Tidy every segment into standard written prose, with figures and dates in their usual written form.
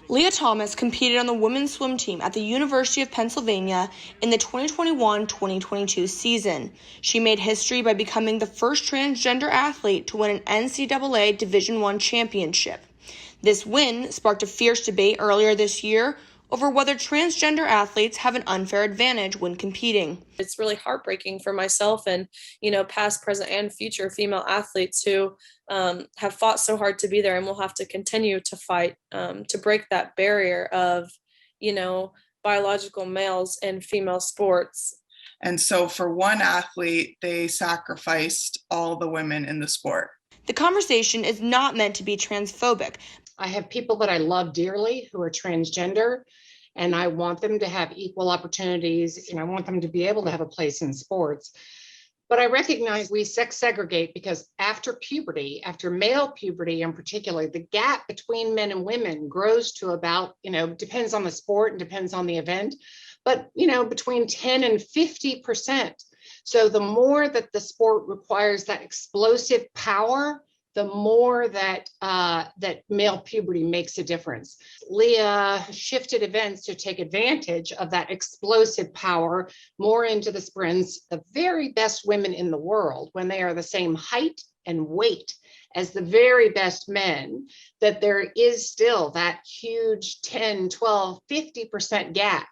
Leah Thomas competed on the women's swim team at the University of Pennsylvania in the 2021-2022 season. She made history by becoming the first transgender athlete to win an NCAA Division I championship. This win sparked a fierce debate earlier this year over whether transgender athletes have an unfair advantage when competing. It's really heartbreaking for myself and, past, present, and future female athletes who have fought so hard to be there and will have to continue to fight to break that barrier of, biological males in female sports. And so for one athlete, they sacrificed all the women in the sport. The conversation is not meant to be transphobic. I have people that I love dearly who are transgender, and I want them to have equal opportunities, and I want them to be able to have a place in sports. But I recognize we sex segregate because after puberty, after male puberty in particular, the gap between men and women grows to about, depends on the sport and depends on the event, but, between 10 and 50%. So the more that the sport requires that explosive power, the more that that male puberty makes a difference. Leah shifted events to take advantage of that explosive power more into the sprints. The very best women in the world, when they are the same height and weight as the very best men, that there is still that huge 10, 12, 50% gap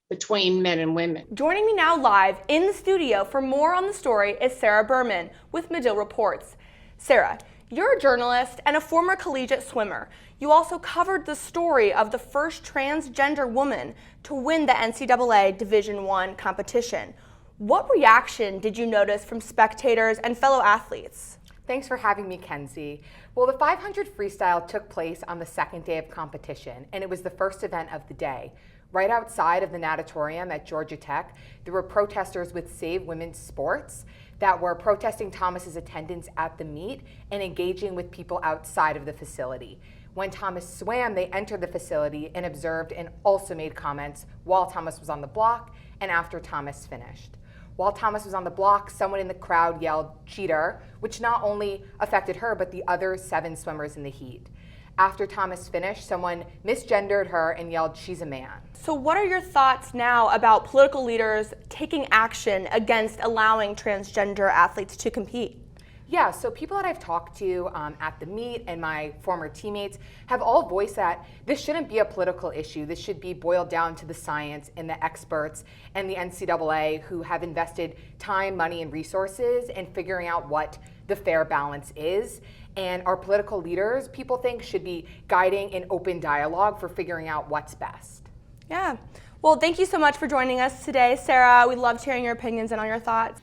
between men and women. Joining me now live in the studio for more on the story is Sarah Berman with Medill Reports. Sarah, you're a journalist and a former collegiate swimmer. You also covered the story of the first transgender woman to win the NCAA Division I competition. What reaction did you notice from spectators and fellow athletes? Thanks for having me, Kenzie. Well, the 500 freestyle took place on the second day of competition, and it was the first event of the day. Right outside of the natatorium at Georgia Tech, there were protesters with Save Women's Sports that were protesting Thomas's attendance at the meet and engaging with people outside of the facility. When Thomas swam, they entered the facility and observed and also made comments while Thomas was on the block and after Thomas finished. While Thomas was on the block, someone in the crowd yelled, "Cheater," which not only affected her, but the other 7 swimmers in the heat. After Thomas finished, someone misgendered her and yelled, "She's a man." So what are your thoughts now about political leaders taking action against allowing transgender athletes to compete? Yeah, so people that I've talked to at the meet and my former teammates have all voiced that this shouldn't be a political issue. This should be boiled down to the science and the experts and the NCAA who have invested time, money, and resources in figuring out what the fair balance is. And our political leaders, people think, should be guiding an open dialogue for figuring out what's best. Yeah. Well, thank you so much for joining us today, Sarah. We loved hearing your opinions and all your thoughts.